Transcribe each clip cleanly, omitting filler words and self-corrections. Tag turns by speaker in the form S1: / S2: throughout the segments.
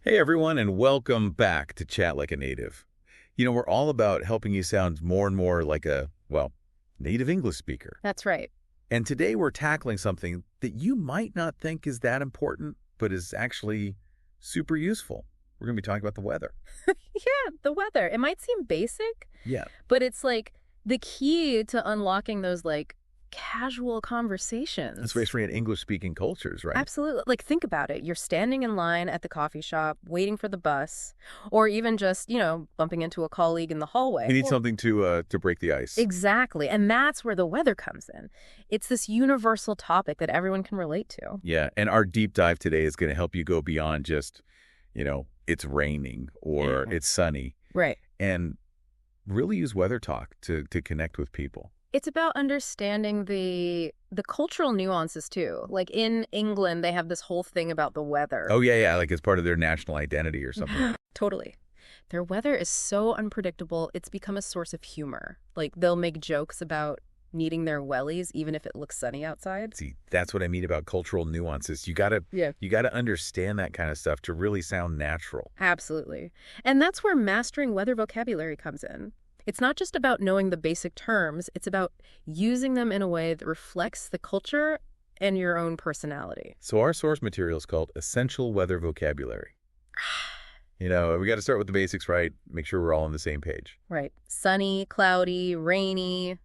S1: Hey everyone, and welcome back to Chat Like a Native. We're all about helping you sound more and more like a, well, native English speaker.
S2: That's right.
S1: And today we're tackling something that you might not think is that important, but is actually super useful. We're going to be talking about the weather.
S2: Yeah, the weather. It might seem basic,
S1: Yeah.
S2: but it's like the key to unlocking those casual conversations.
S1: Especially in English-speaking cultures, right?
S2: Absolutely. Like, think about it. You're standing in line at the coffee shop, waiting for the bus, or even just, bumping into a colleague in the hallway.
S1: You need something to break the ice.
S2: Exactly. And that's where the weather comes in. It's this universal topic that everyone can relate to.
S1: Yeah, and our deep dive today is going to help you go beyond just, it's raining or it's sunny.
S2: Right.
S1: And really use weather talk to connect with people.
S2: It's about understanding the cultural nuances, too. Like, in England, they have this whole thing about the weather.
S1: Oh, yeah, like it's part of their national identity or something.
S2: Totally. Their weather is so unpredictable, it's become a source of humor. Like, they'll make jokes about needing their wellies, even if it looks sunny outside.
S1: See, that's what I mean about cultural nuances. You gotta understand that kind of stuff to really sound natural.
S2: Absolutely. And that's where mastering weather vocabulary comes in. It's not just about knowing the basic terms, it's about using them in a way that reflects the culture and your own personality.
S1: So our source material is called Essential Weather Vocabulary. We got to start with the basics, right? Make sure we're all on the same page.
S2: Right. Sunny, cloudy, rainy,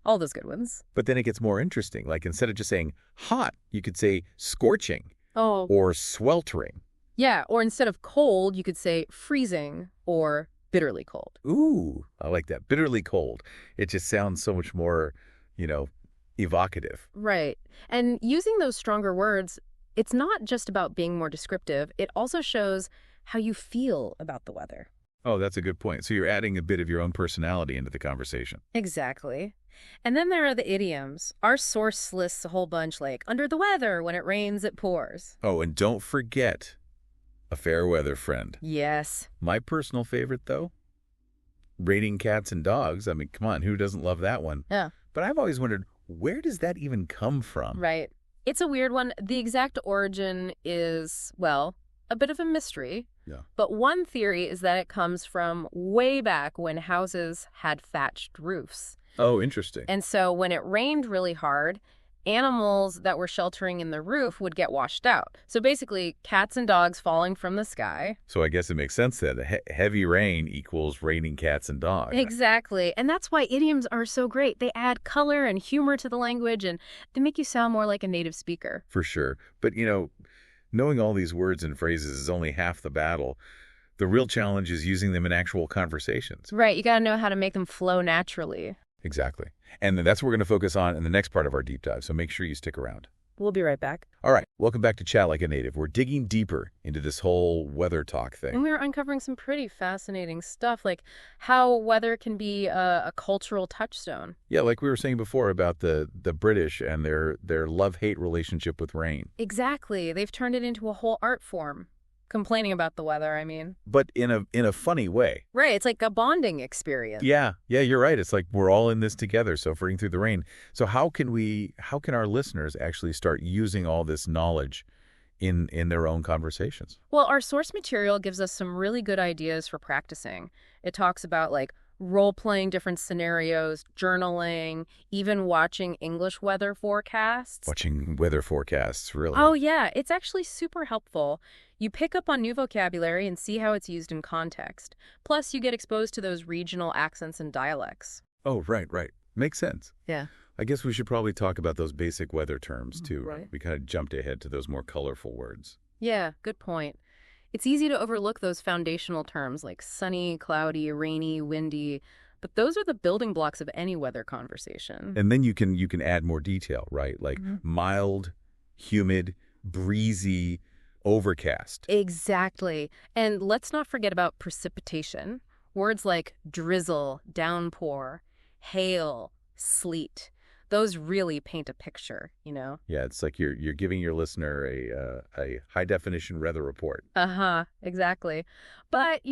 S2: all those good ones.
S1: But then it gets more interesting. Like, instead of just saying hot, you could say scorching
S2: Oh.
S1: or sweltering.
S2: Yeah, or instead of cold, you could say freezing or bitterly cold.
S1: Ooh, I like that. Bitterly cold. It just sounds so much more, evocative.
S2: Right. And using those stronger words, it's not just about being more descriptive. It also shows how you feel about the weather.
S1: Oh, that's a good point. So you're adding a bit of your own personality into the conversation.
S2: Exactly. And then there are the idioms. Our source lists a whole bunch like, under the weather, when it rains, it pours.
S1: Oh, and don't forget a fair weather friend.
S2: Yes.
S1: My personal favorite, though, raining cats and dogs. I mean, come on, who doesn't love that one?
S2: Yeah.
S1: But I've always wondered, where does that even come from?
S2: Right. It's a weird one. The exact origin is, well, a bit of a mystery.
S1: Yeah.
S2: But one theory is that it comes from way back when houses had thatched roofs.
S1: Oh, interesting.
S2: And so when it rained really hard, animals that were sheltering in the roof would get washed out. So basically, cats and dogs falling from the sky.
S1: So I guess it makes sense that heavy rain equals raining cats and dogs.
S2: Exactly. And that's why idioms are so great. They add color and humor to the language, and they make you sound more like a native speaker.
S1: For sure. But, knowing all these words and phrases is only half the battle. The real challenge is using them in actual conversations.
S2: Right. You got to know how to make them flow naturally.
S1: Exactly. And that's what we're going to focus on in the next part of our deep dive, so make sure you stick around.
S2: We'll be right back.
S1: All right, welcome back to Chat Like a Native. We're digging deeper into this whole weather talk thing.
S2: And we're uncovering some pretty fascinating stuff, like how weather can be a cultural touchstone.
S1: Yeah, like we were saying before about the British and their love-hate relationship with rain.
S2: Exactly. They've turned it into a whole art form. Complaining about the weather, I mean.
S1: But in a funny way.
S2: Right, it's like a bonding experience.
S1: Yeah, you're right. It's like we're all in this together, suffering through the rain. So how can our listeners actually start using all this knowledge in their own conversations?
S2: Well, our source material gives us some really good ideas for practicing. It talks about role-playing different scenarios, journaling, even watching English weather forecasts.
S1: Watching weather forecasts, really?
S2: Oh, yeah. It's actually super helpful. You pick up on new vocabulary and see how it's used in context. Plus, you get exposed to those regional accents and dialects.
S1: Oh, right. Makes sense.
S2: Yeah.
S1: I guess we should probably talk about those basic weather terms, too.
S2: Right.
S1: We kind of jumped ahead to those more colorful words.
S2: Yeah, good point. It's easy to overlook those foundational terms like sunny, cloudy, rainy, windy, but those are the building blocks of any weather conversation.
S1: And then you can add more detail, right? Like mild, humid, breezy, overcast.
S2: Exactly. And let's not forget about precipitation. Words like drizzle, downpour, hail, sleet. Those really paint a picture,
S1: Yeah, it's like you're giving your listener a high-definition weather report.
S2: Uh-huh, exactly. But,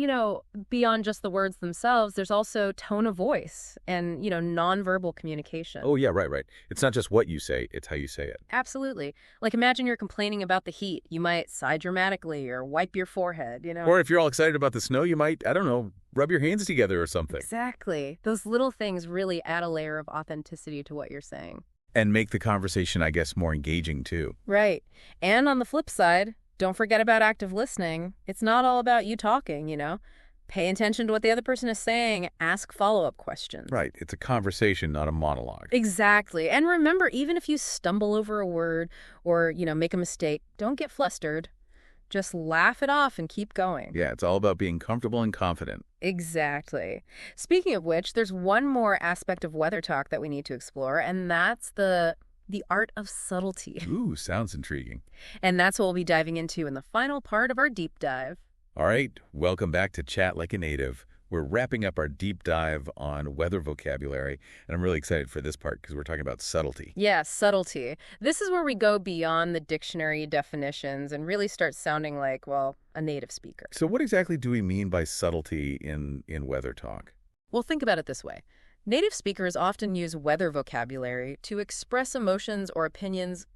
S2: beyond just the words themselves, there's also tone of voice and, nonverbal communication.
S1: Oh, yeah, right, right. It's not just what you say, it's how you say it.
S2: Absolutely. Like imagine you're complaining about the heat. You might sigh dramatically or wipe your forehead.
S1: Or if you're all excited about the snow, you might, I don't know, rub your hands together or something.
S2: Exactly. Those little things really add a layer of authenticity to what you're saying.
S1: And make the conversation, I guess, more engaging, too.
S2: Right. And on the flip side, don't forget about active listening. It's not all about you talking. Pay attention to what the other person is saying. Ask follow-up questions.
S1: Right. It's a conversation, not a monologue.
S2: Exactly. And remember, even if you stumble over a word or, make a mistake, don't get flustered. Just laugh it off and keep going.
S1: Yeah, it's all about being comfortable and confident.
S2: Exactly. Speaking of which, there's one more aspect of weather talk that we need to explore, and that's the art of subtlety.
S1: Ooh, sounds intriguing.
S2: And that's what we'll be diving into in the final part of our deep dive.
S1: All right, welcome back to Chat Like a Native. We're wrapping up our deep dive on weather vocabulary, and I'm really excited for this part because we're talking about subtlety.
S2: Yeah, subtlety. This is where we go beyond the dictionary definitions and really start sounding like, well, a native speaker.
S1: So what exactly do we mean by subtlety in weather talk?
S2: Well, think about it this way. Native speakers often use weather vocabulary to express emotions or opinions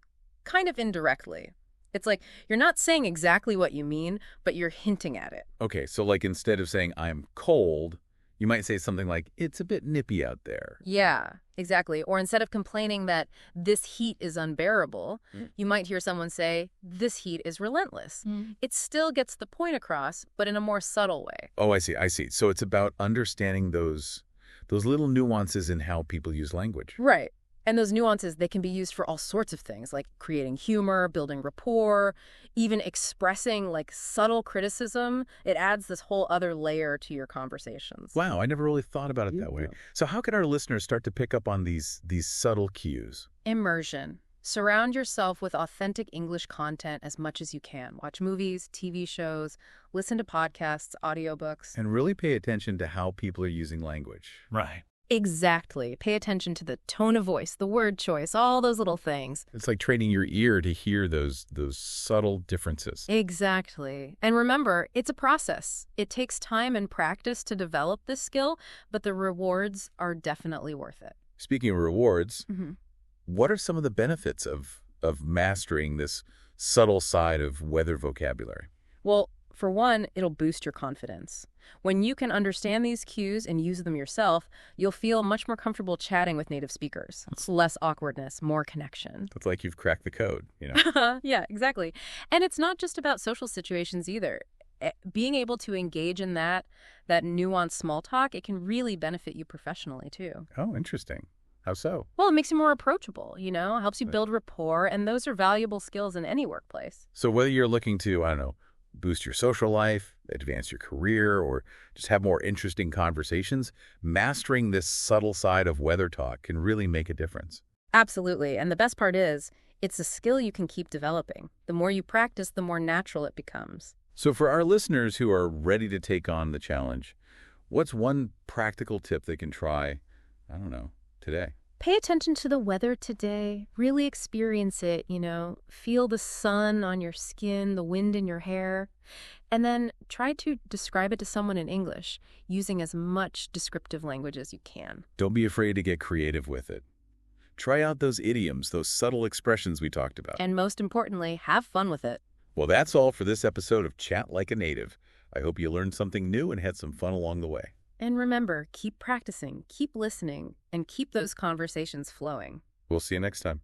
S2: kind of indirectly. It's like you're not saying exactly what you mean, but you're hinting at it.
S1: Okay, so like instead of saying I'm cold, you might say something like it's a bit nippy out there.
S2: Yeah, exactly. Or instead of complaining that this heat is unbearable, you might hear someone say this heat is relentless. It still gets the point across, but in a more subtle way.
S1: Oh, I see, I see. So it's about understanding those little nuances in how people use language.
S2: Right. And those nuances, they can be used for all sorts of things, like creating humor, building rapport, even expressing like subtle criticism. It adds this whole other layer to your conversations.
S1: Wow, I never really thought about it that way. So how can our listeners start to pick up on these subtle cues?
S2: Immersion. Surround yourself with authentic English content as much as you can. Watch movies, TV shows, listen to podcasts, audiobooks.
S1: And really pay attention to how people are using language.
S3: Right.
S2: Exactly. Pay attention to the tone of voice, the word choice, all those little things.
S1: It's like training your ear to hear those subtle differences.
S2: Exactly. And remember, it's a process. It takes time and practice to develop this skill, but the rewards are definitely worth it.
S1: Speaking of rewards, what are some of the benefits of mastering this subtle side of weather vocabulary?
S2: Well, for one, it'll boost your confidence. When you can understand these cues and use them yourself, you'll feel much more comfortable chatting with native speakers. It's less awkwardness, more connection.
S1: It's like you've cracked the code, you know?
S2: Yeah, exactly. And it's not just about social situations either. Being able to engage in that nuanced small talk, it can really benefit you professionally too.
S1: Oh, interesting. How so?
S2: Well, it makes you more approachable, helps you build rapport, and those are valuable skills in any workplace.
S1: So whether you're looking to, I don't know, boost your social life, advance your career, or just have more interesting conversations, mastering this subtle side of weather talk can really make a difference.
S2: Absolutely. And the best part is, it's a skill you can keep developing. The more you practice, the more natural it becomes.
S1: So for our listeners who are ready to take on the challenge, what's one practical tip they can try, I don't know, today?
S2: Pay attention to the weather today. Really experience it, Feel the sun on your skin, the wind in your hair. And then try to describe it to someone in English, using as much descriptive language as you can.
S1: Don't be afraid to get creative with it. Try out those idioms, those subtle expressions we talked about.
S2: And most importantly, have fun with it.
S1: Well, that's all for this episode of Chat Like a Native. I hope you learned something new and had some fun along the way.
S2: And remember, keep practicing, keep listening, and keep those conversations flowing.
S1: We'll see you next time.